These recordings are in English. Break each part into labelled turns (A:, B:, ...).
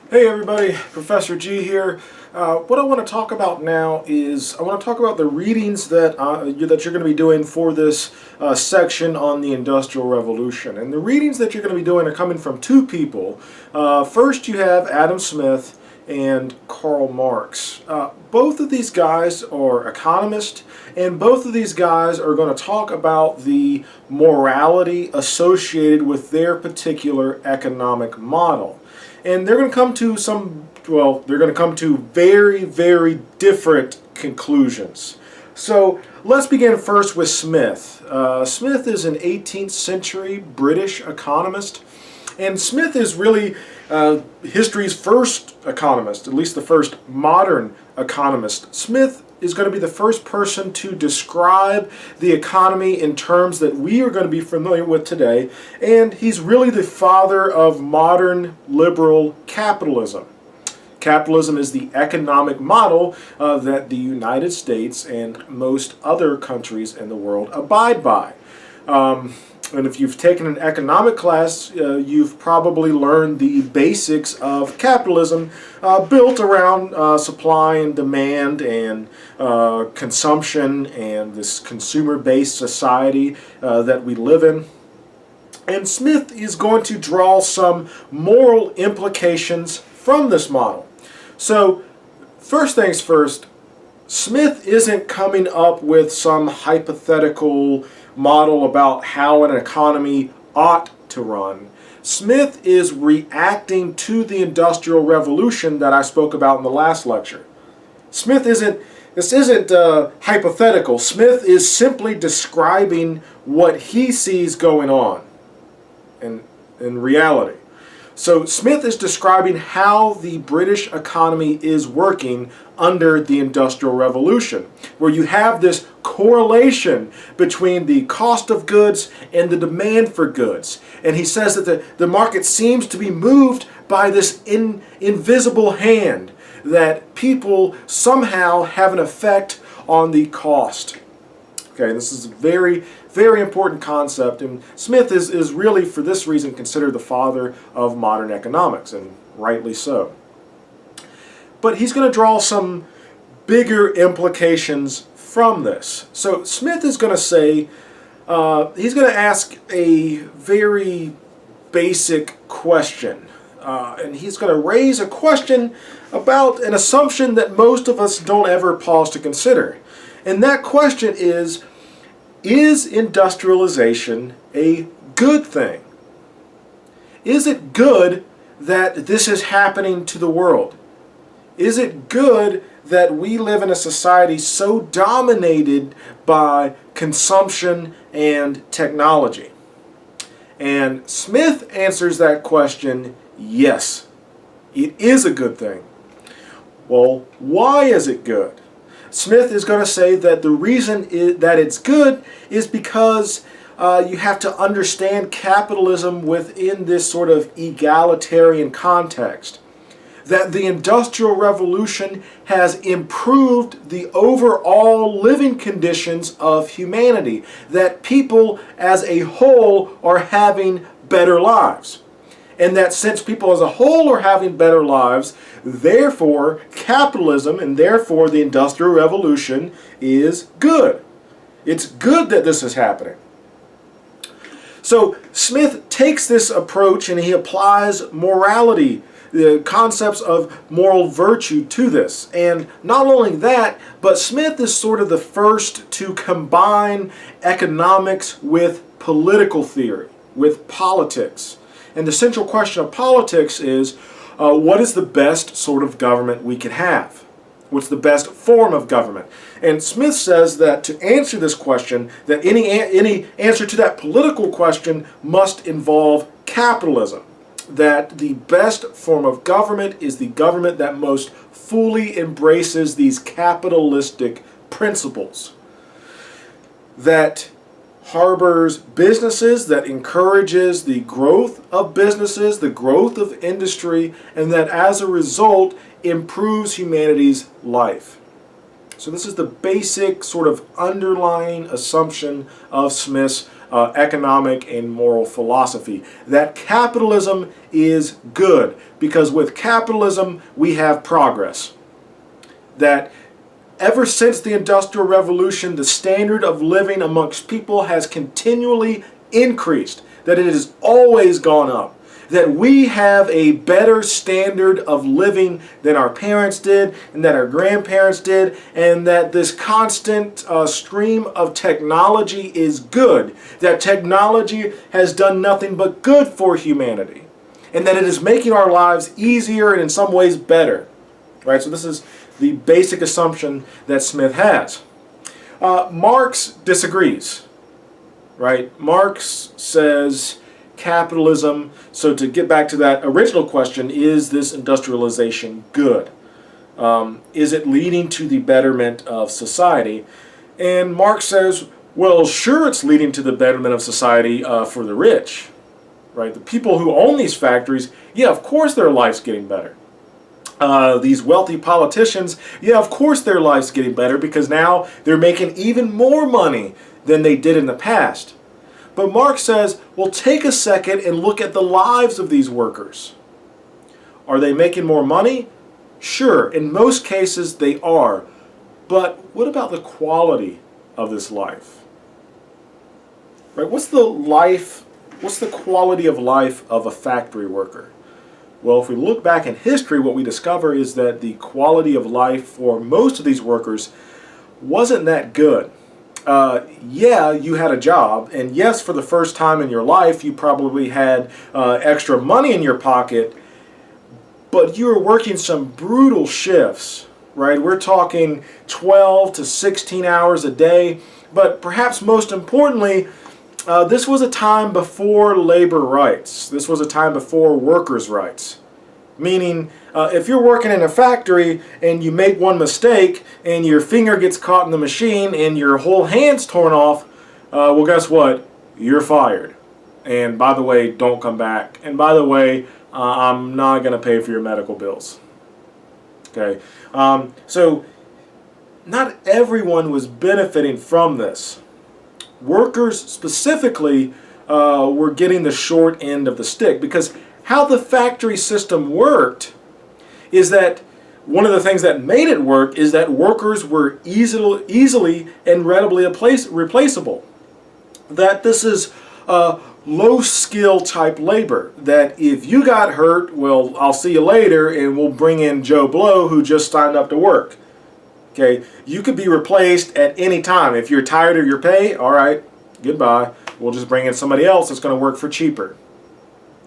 A: Hey everybody, Professor G here. What I want to talk about now is I want to talk about the readings that you're going to be doing for this section on the Industrial Revolution. And the readings that you're going to be doing are coming from two people. First you have Adam Smith and Karl Marx. Both of these guys are economists, and both of these guys are going to talk about the morality associated with their particular economic model. And they're going to come to they're going to come to very, very different conclusions. So let's begin first with Smith. Smith is an 18th century British economist, and Smith is really history's first economist, at least the first modern economist. Smith is going to be the first person to describe the economy in terms that we are going to be familiar with today, and he's really the father of modern liberal capitalism. Capitalism is the economic model that the United States and most other countries in the world abide by. And if you've taken an economic class, you've probably learned the basics of capitalism built around supply and demand and consumption and this consumer-based society that we live in. And Smith is going to draw some moral implications from this model. So, first things first, Smith isn't coming up with some hypothetical model about how an economy ought to run. Smith is reacting to the Industrial Revolution that I spoke about in the last lecture. This isn't hypothetical. Smith is simply describing what he sees going on in reality. So Smith is describing how the British economy is working under the Industrial Revolution, where you have this correlation between the cost of goods and the demand for goods. And he says that the market seems to be moved by this invisible hand, that people somehow have an effect on the cost. Okay, this is a very, very important concept, and Smith is really, for this reason, considered the father of modern economics, and rightly so. But he's going to draw some bigger implications from this. So Smith is going to say, he's going to ask a very basic question, and he's going to raise a question about an assumption that most of us don't ever pause to consider. And that question is industrialization a good thing? Is it good that this is happening to the world? Is it good that we live in a society so dominated by consumption and technology? And Smith answers that question, yes, it is a good thing. Well, why is it good? Smith is going to say that the reason that it's good is because you have to understand capitalism within this sort of egalitarian context. That the Industrial Revolution has improved the overall living conditions of humanity. That people as a whole are having better lives. And that since people as a whole are having better lives, therefore capitalism and therefore the Industrial Revolution is good. It's good that this is happening. So Smith takes this approach and he applies morality, the concepts of moral virtue to this. And not only that, but Smith is sort of the first to combine economics with political theory, with politics. And the central question of politics is, what is the best sort of government we can have? What's the best form of government? And Smith says that to answer this question, that any answer to that political question must involve capitalism. That the best form of government is the government that most fully embraces these capitalistic principles. That harbors businesses, that encourages the growth of businesses, the growth of industry, and that as a result improves humanity's life. So this is the basic sort of underlying assumption of Smith's economic and moral philosophy. That capitalism is good because with capitalism we have progress. That ever since the Industrial Revolution, the standard of living amongst people has continually increased. That it has always gone up. That we have a better standard of living than our parents did and that our grandparents did, and that this constant stream of technology is good. That technology has done nothing but good for humanity, and that it is making our lives easier and in some ways better. Right? So this is the basic assumption that Smith has. Marx disagrees. Right? Marx says capitalism, so to get back to that original question, is this industrialization good? Is it leading to the betterment of society? And Marx says, well, sure, it's leading to the betterment of society for the rich. Right? The people who own these factories, yeah, of course their life's getting better. These wealthy politicians, yeah, of course their life's getting better because now they're making even more money than they did in the past. But Marx says, well, take a second and look at the lives of these workers. Are they making more money? Sure, in most cases they are. But what about the quality of this life? Right? What's the quality of life of a factory worker? Well, if we look back in history, what we discover is that the quality of life for most of these workers wasn't that good. Yeah, you had a job, and yes, for the first time in your life, you probably had extra money in your pocket, but you were working some brutal shifts, right? We're talking 12 to 16 hours a day, but perhaps most importantly, this was a time before labor rights. This was a time before workers' rights. Meaning, if you're working in a factory and you make one mistake and your finger gets caught in the machine and your whole hand's torn off, well, guess what? You're fired. And by the way, don't come back. And by the way, I'm not going to pay for your medical bills. Okay? So, not everyone was benefiting from this. Workers specifically were getting the short end of the stick because how the factory system worked is that one of the things that made it work is that workers were easily and readily replaceable. That this is low skill type labor. That if you got hurt, well, I'll see you later and we'll bring in Joe Blow who just signed up to work. Okay, you could be replaced at any time. If you're tired of your pay, all right, goodbye. We'll just bring in somebody else that's going to work for cheaper.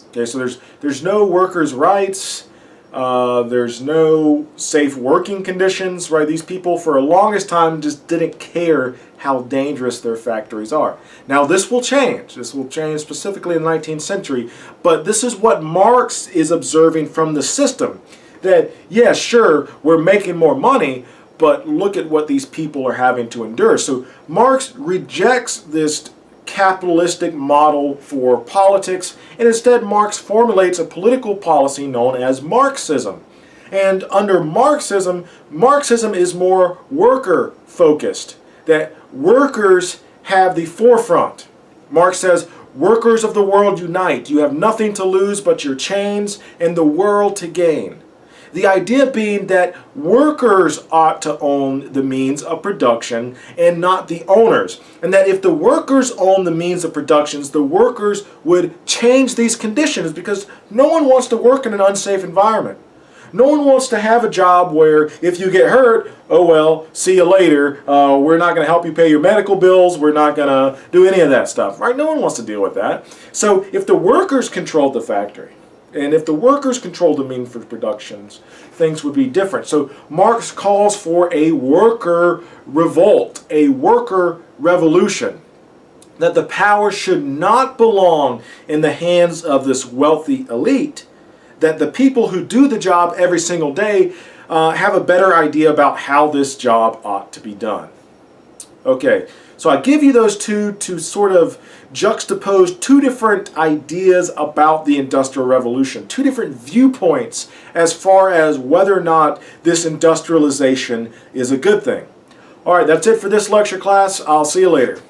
A: Okay, so there's no workers' rights. There's no safe working conditions, right? These people for the longest time just didn't care how dangerous their factories are. Now this will change. This will change specifically in the 19th century, but this is what Marx is observing from the system. That, yeah, sure, we're making more money, but look at what these people are having to endure. So Marx rejects this capitalistic model for politics, and instead Marx formulates a political policy known as Marxism. And under Marxism, Marxism is more worker focused, that workers have the forefront. Marx says, workers of the world unite. You have nothing to lose but your chains and the world to gain. The idea being that workers ought to own the means of production and not the owners. And that if the workers own the means of productions, the workers would change these conditions because no one wants to work in an unsafe environment. No one wants to have a job where if you get hurt, oh well, see you later. We're not going to help you pay your medical bills. We're not going to do any of that stuff. Right? No one wants to deal with that. So if the workers controlled the factory, and if the workers controlled the means for productions, things would be different. So Marx calls for a worker revolt, a worker revolution. That the power should not belong in the hands of this wealthy elite. That the people who do the job every single day have a better idea about how this job ought to be done. Okay, so I give you those two to sort of juxtapose two different ideas about the Industrial Revolution, two different viewpoints as far as whether or not this industrialization is a good thing. All right, that's it for this lecture class. I'll see you later.